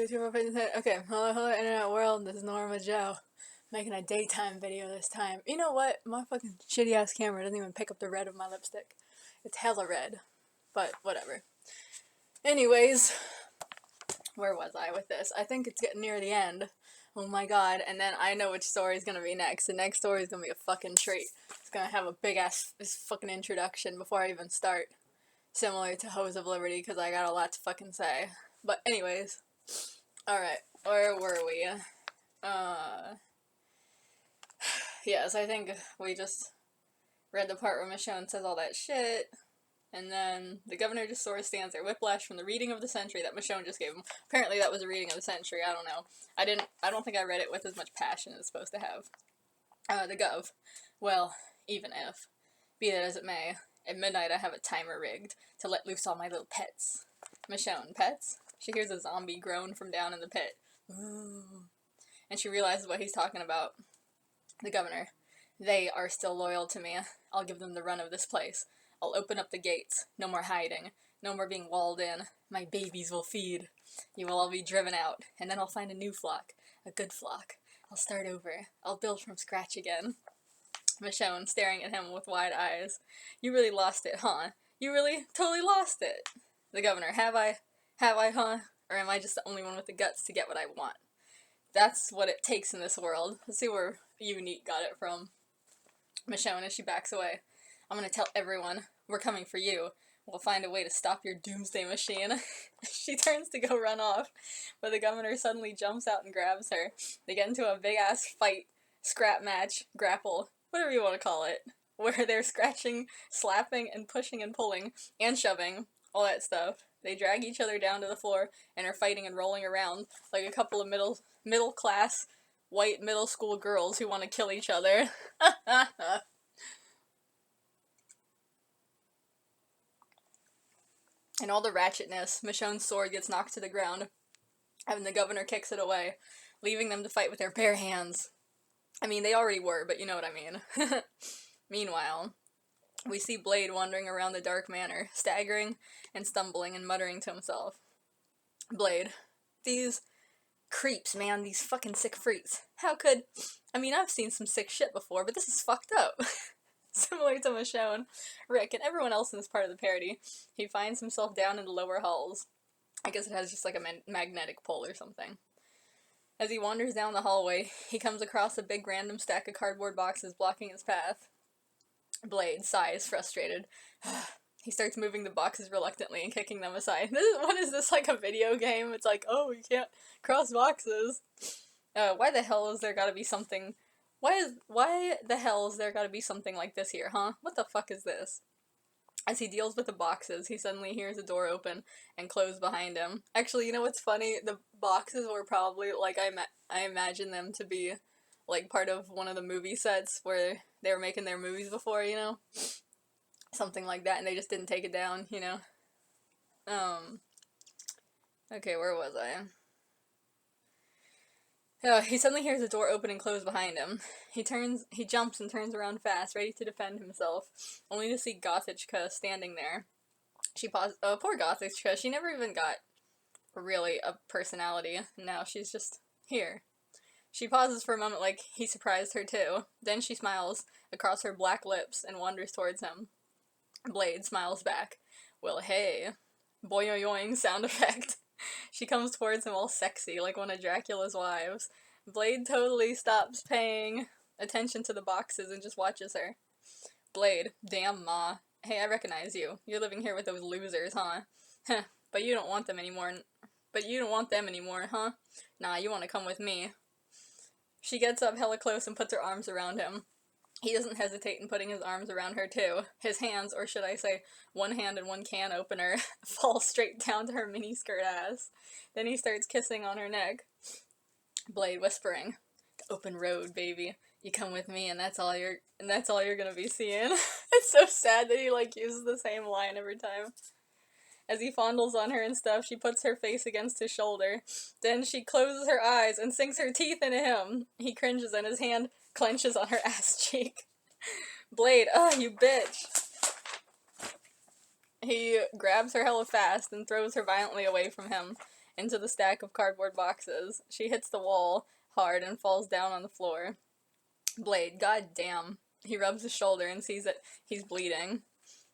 Okay, hello internet world, this is Norma Joe, making a daytime video this time. You know what, my fucking shitty ass camera doesn't even pick up the red of my lipstick. It's hella red, but whatever. Anyways, where was I with this? I think it's getting near the end. Oh my god, and then I know which story is gonna be next. The next story is gonna be a fucking treat. It's gonna have a big ass fucking introduction before I even start. Similar to Hose of Liberty, because I got a lot to fucking say. But anyways, alright, where were we? Yes, I think we just read the part where Michonne says all that shit, and then the governor just sort of stands there, whiplash from the reading of the century that Michonne just gave him. Apparently that was a reading of the century, I don't know. I don't think I read it with as much passion as it's supposed to have. The Gov. Well, even if. Be that as it may, at midnight I have a timer rigged to let loose all my little pets. Michonne, pets? She hears a zombie groan from down in the pit. Ooh. And she realizes what he's talking about. The governor. They are still loyal to me. I'll give them the run of this place. I'll open up the gates. No more hiding. No more being walled in. My babies will feed. You will all be driven out. And then I'll find a new flock. A good flock. I'll start over. I'll build from scratch again. Michonne, staring at him with wide eyes. You really lost it, huh? You really totally lost it. The governor. Have I, huh? Or am I just the only one with the guts to get what I want? That's what it takes in this world. Let's see where Unique got it from. Michonne, as she backs away. I'm gonna tell everyone. We're coming for you. We'll find a way to stop your doomsday machine. She turns to go run off, but the governor suddenly jumps out and grabs her. They get into a big-ass fight, scrap match, grapple, whatever you want to call it, where they're scratching, slapping, and pushing and pulling, and shoving, all that stuff. They drag each other down to the floor and are fighting and rolling around like a couple of middle-class white middle school girls who want to kill each other. And all the ratchetness, Michonne's sword gets knocked to the ground, and the governor kicks it away, leaving them to fight with their bare hands. I mean, they already were, but you know what I mean. Meanwhile, we see Blade wandering around the dark manor, staggering and stumbling and muttering to himself. Blade. These creeps, man, these fucking sick freaks. How could... I mean, I've seen some sick shit before, but this is fucked up. Similar to Michonne, Rick, and everyone else in this part of the parody, he finds himself down in the lower halls. I guess it has just like a magnetic pole or something. As he wanders down the hallway, he comes across a big random stack of cardboard boxes blocking his path. Blade sighs, frustrated. He starts moving the boxes reluctantly and kicking them aside. What is this, like a video game? It's like, oh, you can't cross boxes. Why the hell is there gotta be something... Why the hell is there gotta be something like this here, huh? What the fuck is this? As he deals with the boxes, he suddenly hears a door open and close behind him. Actually, you know what's funny? The boxes were probably, like, I imagine them to be, like, part of one of the movie sets where they were making their movies before, you know? Something like that, and they just didn't take it down, you know? Okay, where was I? He suddenly hears a door open and close behind him. He jumps and turns around fast, ready to defend himself, only to see Gothichka standing there. She pauses. Oh, poor Gothichka, she never even got really a personality. Now she's just here. She pauses for a moment like he surprised her too. Then she smiles across her black lips and wanders towards him. Blade smiles back. Well, hey. Boing-yoing sound effect. She comes towards him all sexy, like one of Dracula's wives. Blade totally stops paying attention to the boxes and just watches her. Blade, damn ma. Hey, I recognize you. You're living here with those losers, huh? Heh, but you don't want them anymore. Huh? Nah, you want to come with me. She gets up hella close and puts her arms around him. He doesn't hesitate in putting his arms around her, too. His hands, or should I say, one hand and one can opener, fall straight down to her miniskirt ass. Then he starts kissing on her neck. Blade whispering, "The open road, baby. You come with me, and that's all you're gonna be seeing." It's so sad that he, like, uses the same line every time. As he fondles on her and stuff, she puts her face against his shoulder. Then she closes her eyes and sinks her teeth into him. He cringes and his hand clenches on her ass cheek. Blade, you bitch. He grabs her hella fast and throws her violently away from him. into the stack of cardboard boxes. She hits the wall hard and falls down on the floor. Blade, goddamn. He rubs his shoulder and sees that he's bleeding.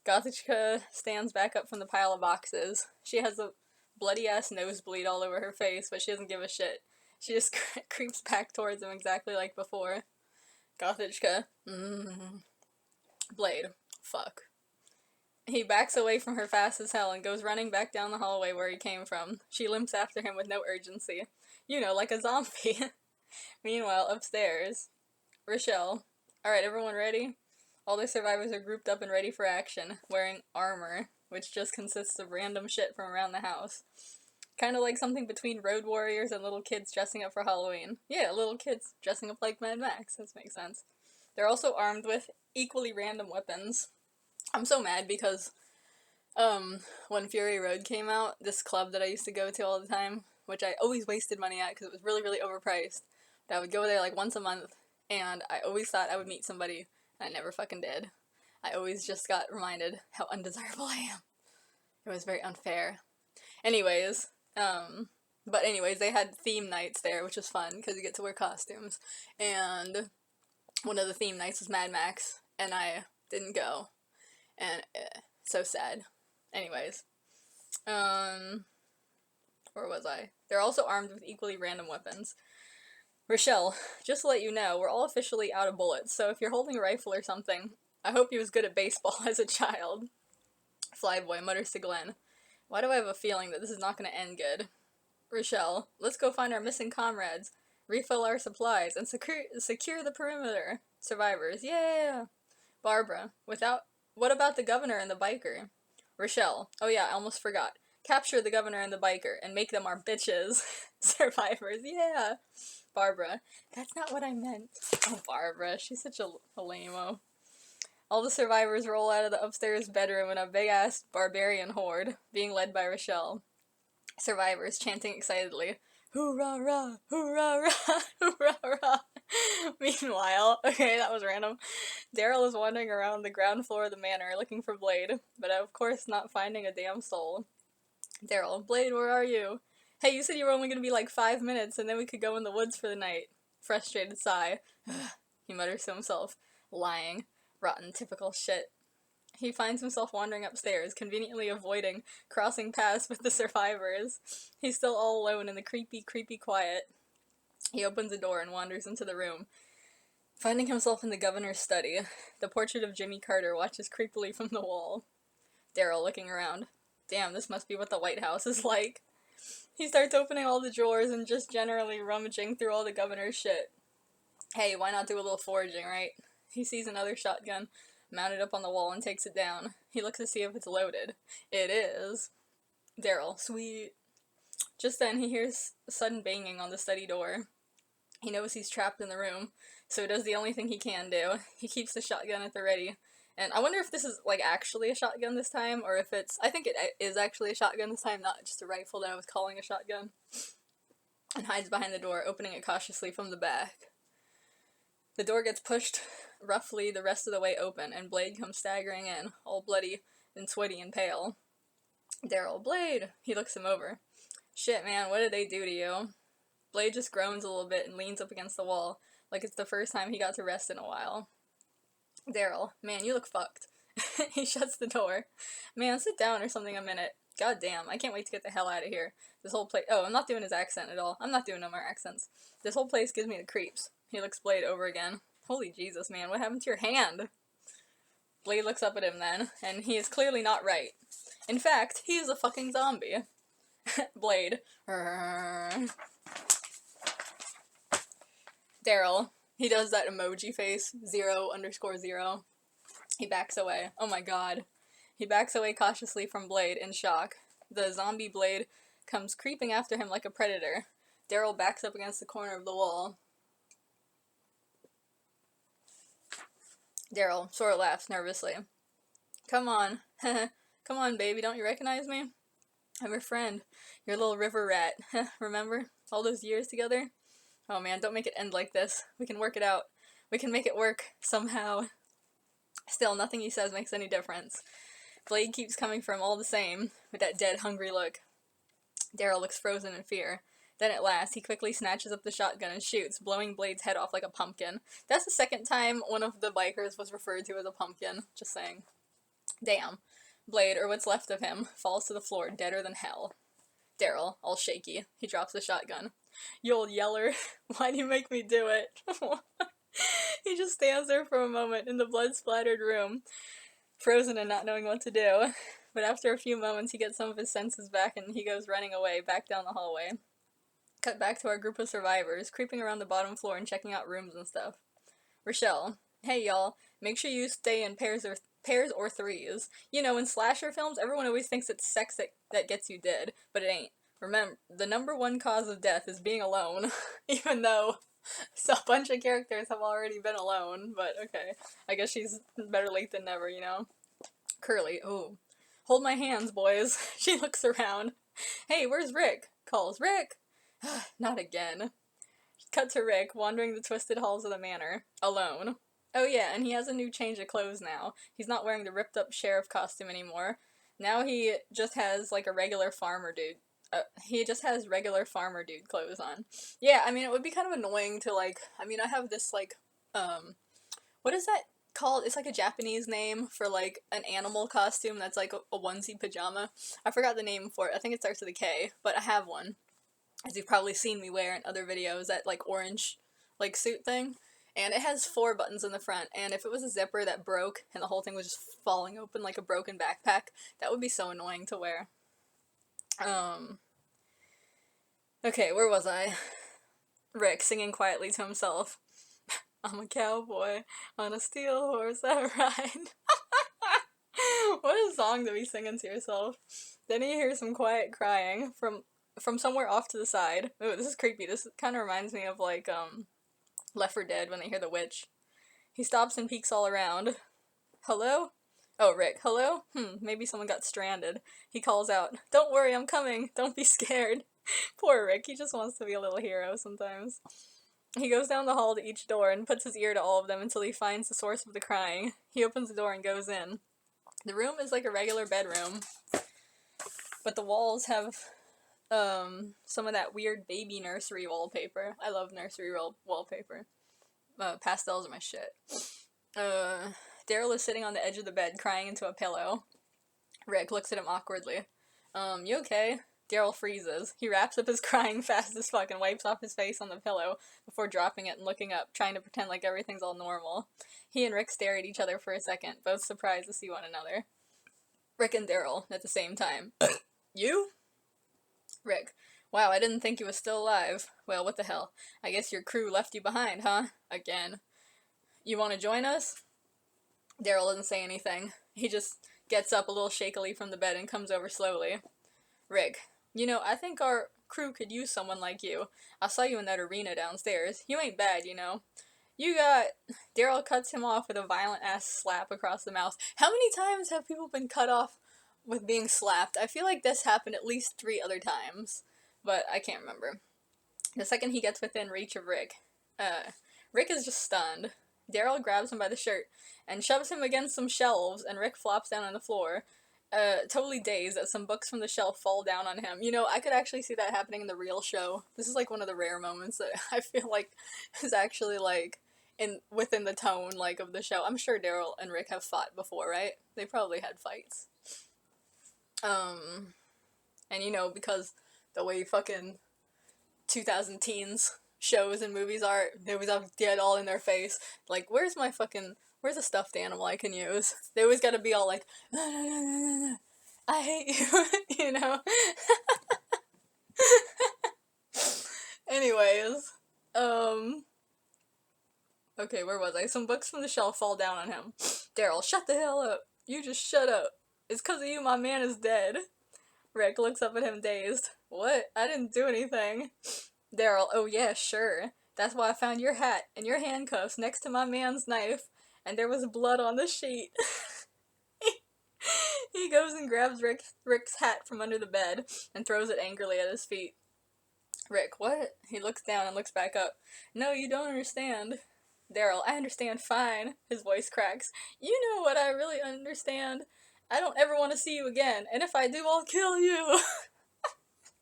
Gothichka stands back up from the pile of boxes. She has a bloody-ass nosebleed all over her face, but she doesn't give a shit. She just creeps back towards him exactly like before. Gothichka. Blade. Fuck. He backs away from her fast as hell and goes running back down the hallway where he came from. She limps after him with no urgency. You know, like a zombie. Meanwhile, upstairs. Rochelle. Alright, everyone ready? All the survivors are grouped up and ready for action, wearing armor, which just consists of random shit from around the house. Kind of like something between Road Warriors and little kids dressing up for Halloween. Yeah, little kids dressing up like Mad Max. That makes sense. They're also armed with equally random weapons. I'm so mad because, when Fury Road came out, this club that I used to go to all the time, which I always wasted money at because it was really, really overpriced, but I would go there like once a month, and I always thought I would meet somebody, and I never fucking did. I always just got reminded how undesirable I am. It was very unfair. Anyways, they had theme nights there, which was fun, because you get to wear costumes, and one of the theme nights was Mad Max, and I didn't go, and so sad. Anyways, where was I? They're also armed with equally random weapons. Rochelle, just to let you know, we're all officially out of bullets, so if you're holding a rifle or something, I hope you was good at baseball as a child. Flyboy mutters to Glenn, why do I have a feeling that this is not going to end good? Rochelle, let's go find our missing comrades, refill our supplies, and secure the perimeter. Survivors, yeah! Barbara, what about the governor and the biker? Rochelle, oh yeah, I almost forgot. Capture the governor and the biker, and make them our bitches. Survivors, yeah! Barbara, that's not what I meant. Oh, Barbara, she's such a lame-o. All the survivors roll out of the upstairs bedroom in a big-ass barbarian horde, being led by Rochelle. Survivors chanting excitedly, hoorah-rah, hoorah-rah, hoorah-rah. Meanwhile, okay, that was random, Daryl is wandering around the ground floor of the manor looking for Blade, but of course not finding a damn soul. Daryl, Blade, where are you? Hey, you said you were only gonna be like 5 minutes and then we could go in the woods for the night. Frustrated sigh. He mutters to himself. Lying. Rotten typical shit. He finds himself wandering upstairs, conveniently avoiding crossing paths with the survivors. He's still all alone in the creepy, creepy quiet. He opens a door and wanders into the room. Finding himself in the governor's study, the portrait of Jimmy Carter watches creepily from the wall. Daryl looking around. Damn, this must be what the White House is like. He starts opening all the drawers and just generally rummaging through all the governor's shit. Hey, why not do a little foraging, right? He sees another shotgun mounted up on the wall and takes it down. He looks to see if it's loaded. It is. Daryl, sweet. Just then, he hears a sudden banging on the study door. He knows he's trapped in the room, so he does the only thing he can do. He keeps the shotgun at the ready. And I wonder if this is, like, actually a shotgun this time, or if it's... I think it is actually a shotgun this time, not just a rifle that I was calling a shotgun. And hides behind the door, opening it cautiously from the back. The door gets pushed roughly the rest of the way open, and Blade comes staggering in, all bloody and sweaty and pale. Daryl, Blade! He looks him over. Shit, man, what did they do to you? Blade just groans a little bit and leans up against the wall, like it's the first time he got to rest in a while. Daryl, man, you look fucked. He shuts the door. Man, sit down or something a minute. God damn, I can't wait to get the hell out of here. This whole place... Oh, I'm not doing his accent at all. I'm not doing no more accents. This whole place gives me the creeps. He looks Blade over again. Holy Jesus, man, what happened to your hand? Blade looks up at him then, and he is clearly not right. In fact, he is a fucking zombie. Blade. Daryl. He does that emoji face, 0_0. He backs away. Oh my god. He backs away cautiously from Blade in shock. The zombie Blade comes creeping after him like a predator. Daryl backs up against the corner of the wall. Daryl sort of laughs nervously. Come on. Come on, baby, don't you recognize me? I'm your friend. Your little river rat. Remember? All those years together? Oh man, don't make it end like this. We can work it out. We can make it work, somehow. Still, nothing he says makes any difference. Blade keeps coming for him all the same, with that dead, hungry look. Daryl looks frozen in fear. Then at last, he quickly snatches up the shotgun and shoots, blowing Blade's head off like a pumpkin. That's the second time one of the bikers was referred to as a pumpkin. Just saying. Damn. Blade, or what's left of him, falls to the floor, deader than hell. Daryl, all shaky, he drops the shotgun. You old yeller, why do you make me do it? He just stands there for a moment in the blood-splattered room, frozen and not knowing what to do. But after a few moments, he gets some of his senses back and he goes running away, back down the hallway. Cut back to our group of survivors, creeping around the bottom floor and checking out rooms and stuff. Rochelle, hey y'all, make sure you stay in pairs or threes. You know, in slasher films, everyone always thinks it's sex that gets you dead, but it ain't. Remember, the number one cause of death is being alone, even though a bunch of characters have already been alone, but okay. I guess she's better late than never, you know? Curly, ooh. Hold my hands, boys. She looks around. Hey, where's Rick? Calls, Rick! Not again. Cut to Rick, wandering the twisted halls of the manor, alone. Oh yeah, and he has a new change of clothes now. He's not wearing the ripped up sheriff costume anymore. Now he just has, like, a regular farmer dude. He just has regular farmer dude clothes on. Yeah, I mean, it would be kind of annoying to, like, I mean, I have this, like, what is that called? It's like a Japanese name for, like, an animal costume that's like a onesie pajama. I forgot the name for it. I think it starts with a K, but I have one. As you've probably seen me wear in other videos, that, like, orange, like, suit thing. And it has 4 buttons in the front, and if it was a zipper that broke and the whole thing was just falling open like a broken backpack, that would be so annoying to wear. Okay, where was I? Rick singing quietly to himself. I'm a cowboy on a steel horse I ride. What a song to be singing to yourself. Then you hear some quiet crying from somewhere off to the side. Ooh, this is creepy. This kind of reminds me of, like, Left 4 Dead when they hear the witch. He stops and peeks all around. Hello? Oh, Rick. Hello? Maybe someone got stranded. He calls out, don't worry, I'm coming. Don't be scared. Poor Rick, he just wants to be a little hero sometimes. He goes down the hall to each door and puts his ear to all of them until he finds the source of the crying. He opens the door and goes in. The room is like a regular bedroom, but the walls have some of that weird baby nursery wallpaper. I love nursery wallpaper. Pastels are my shit. Daryl is sitting on the edge of the bed, crying into a pillow. Rick looks at him awkwardly. You okay? Daryl freezes. He wraps up his crying fast as fuck and wipes off his face on the pillow before dropping it and looking up, trying to pretend like everything's all normal. He and Rick stare at each other for a second, both surprised to see one another. Rick and Daryl, at the same time. You? Rick. Wow, I didn't think you was still alive. Well, what the hell. I guess your crew left you behind, huh? Again. You want to join us? Daryl doesn't say anything. He just gets up a little shakily from the bed and comes over slowly. Rick. You know, I think our crew could use someone like you. I saw you in that arena downstairs. You ain't bad, you know. You got... Daryl cuts him off with a violent-ass slap across the mouth. How many times have people been cut off with being slapped? I feel like this happened at least 3 other times, but I can't remember. The second he gets within reach of Rick, Rick is just stunned. Daryl grabs him by the shirt and shoves him against some shelves, and Rick flops down on the floor, totally dazed as some books from the shelf fall down on him. You know, I could actually see that happening in the real show. This is like one of the rare moments that I feel like is actually like within the tone like of the show. I'm sure Daryl and Rick have fought before, right? They probably had fights. And you know, because the way fucking 2000 teens shows and movies are, they always have dead all in their face. Like, where's a stuffed animal I can use? They always gotta be all like, I hate you, you know? Anyways, okay, where was I? Some books from the shelf fall down on him. Daryl, shut the hell up. You just shut up. It's 'cause of you my man is dead. Rick looks up at him dazed. What? I didn't do anything. Daryl, oh yeah, sure. That's why I found your hat and your handcuffs next to my man's knife, and there was blood on the sheet. He goes and grabs Rick's hat from under the bed and throws it angrily at his feet. Rick, what? He looks down and looks back up. No, you don't understand. Daryl, I understand fine. His voice cracks. You know what I really understand? I don't ever want to see you again, and if I do, I'll kill you.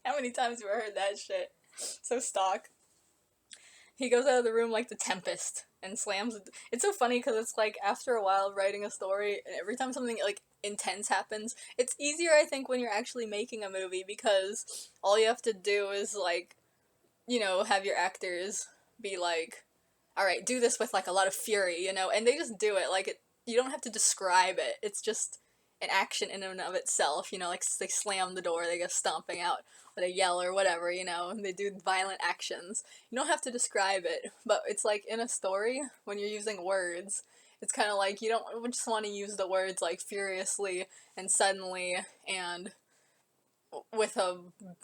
How many times have I heard that shit? So stock. He goes out of the room like the Tempest and slams it. It's so funny because it's like after a while of writing a story, and every time something like intense happens, it's easier I think when you're actually making a movie because all you have to do is like, have your actors be like, all right, do this with like a lot of fury, and they just do it. Like you don't have to describe it. It's just an action in and of itself. Like they slam the door, they go stomping out, or they yell or whatever. And they do violent actions. You don't have to describe it, but it's like in a story when you're using words. It's kind of like you don't just want to use the words like furiously and suddenly and with a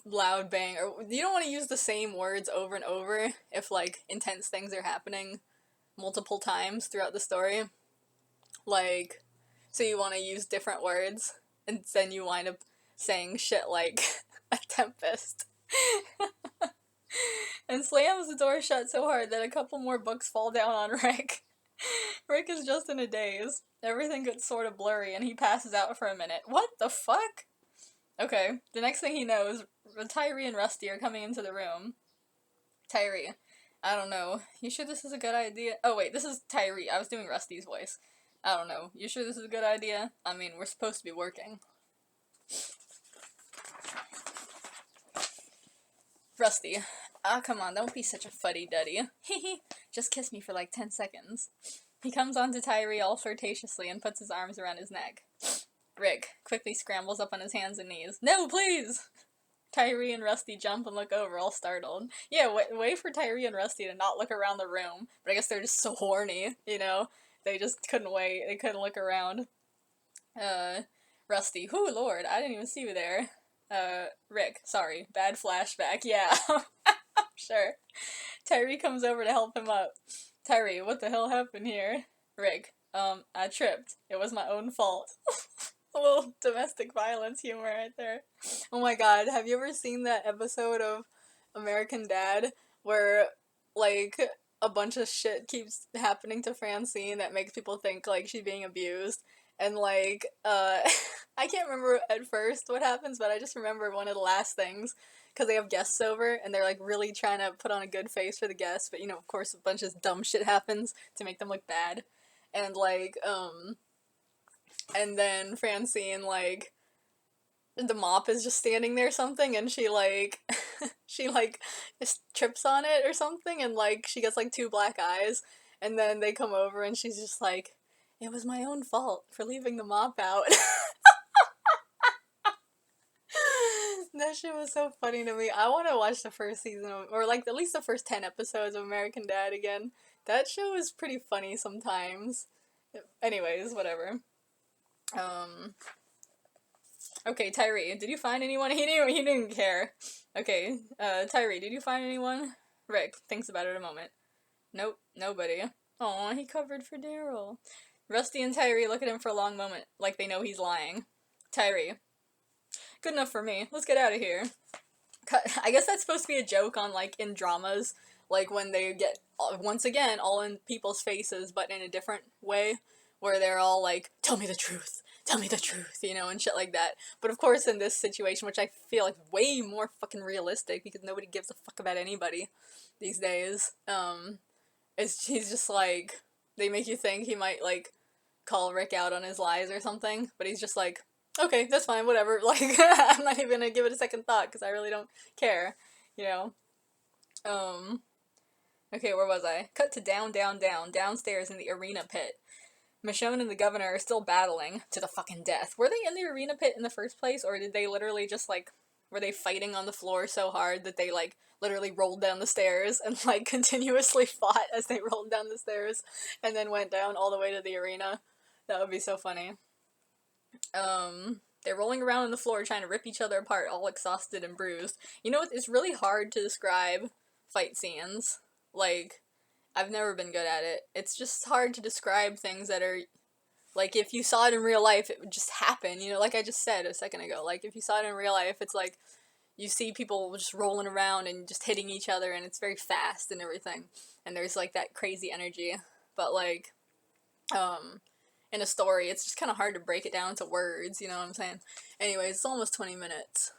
loud bang, or you don't want to use the same words over and over if like intense things are happening multiple times throughout the story. Like, so you want to use different words, and then you wind up saying shit like a tempest. And slams the door shut so hard that a couple more books fall down on Rick. Rick is just in a daze. Everything gets sort of blurry, and he passes out for a minute. What the fuck? Okay, the next thing he knows, Tyree and Rusty are coming into the room. Tyree, I don't know. You sure this is a good idea? Oh wait, this is Tyree. I was doing Rusty's voice. I don't know. You sure this is a good idea? I mean, we're supposed to be working. Rusty. Ah, come on, don't be such a fuddy-duddy. Hehe, just kiss me for like 10 seconds. He comes on to Tyree all flirtatiously and puts his arms around his neck. Rick quickly scrambles up on his hands and knees. No, please! Tyree and Rusty jump and look over, all startled. Yeah, wait for Tyree and Rusty to not look around the room, but I guess they're just so horny, They just couldn't wait. They couldn't look around. Rusty, whoo, lord, I didn't even see you there. Rick, sorry, bad flashback, yeah. Sure. Tyree comes over to help him up. Tyree, what the hell happened here? Rick, I tripped. It was my own fault. A little domestic violence humor right there. Oh my god, have you ever seen that episode of American Dad where, like, a bunch of shit keeps happening to Francine that makes people think, like, she's being abused? And, like, I can't remember at first what happens, but I just remember one of the last things, because they have guests over, and they're, like, really trying to put on a good face for the guests, but, of course, a bunch of dumb shit happens to make them look bad. And, like, and then Francine, like, the mop is just standing there or something, and she, like, just trips on it or something, and, like, she gets, like, 2 black eyes, and then they come over, and she's just like, it was my own fault for leaving the mop out. That shit was so funny to me. I want to watch the first season or like at least the first 10 episodes of American Dad again. That show is pretty funny sometimes. Anyways, whatever. Okay, Tyree, did you find anyone? He didn't care. Okay, Tyree, did you find anyone? Rick thinks about it a moment. Nope, nobody. Aw, he covered for Daryl. Rusty and Tyree look at him for a long moment, like they know he's lying. Tyree. Good enough for me. Let's get out of here. I guess that's supposed to be a joke on, like, in dramas, like, when they get, once again, all in people's faces, but in a different way, where they're all like, tell me the truth, and shit like that. But of course, in this situation, which I feel like way more fucking realistic, because nobody gives a fuck about anybody these days, he's just like, they make you think he might, like, call Rick out on his lies or something, but he's just like, okay, that's fine, whatever, like, I'm not even gonna give it a second thought, because I really don't care, Okay, where was I? Cut to downstairs in the arena pit. Michonne and the governor are still battling to the fucking death. Were they in the arena pit in the first place, or did they literally just, like, were they fighting on the floor so hard that they, like, literally rolled down the stairs and, like, continuously fought as they rolled down the stairs and then went down all the way to the arena? That would be so funny. They're rolling around on the floor trying to rip each other apart, all exhausted and bruised. It's really hard to describe fight scenes. Like, I've never been good at it. It's just hard to describe things that are, like, if you saw it in real life, it would just happen, like I just said a second ago. Like, if you saw it in real life, it's like, you see people just rolling around and just hitting each other, and it's very fast and everything. And there's, like, that crazy energy. But, like, in a story, it's just kind of hard to break it down into words, you know what I'm saying? Anyways, it's almost 20 minutes.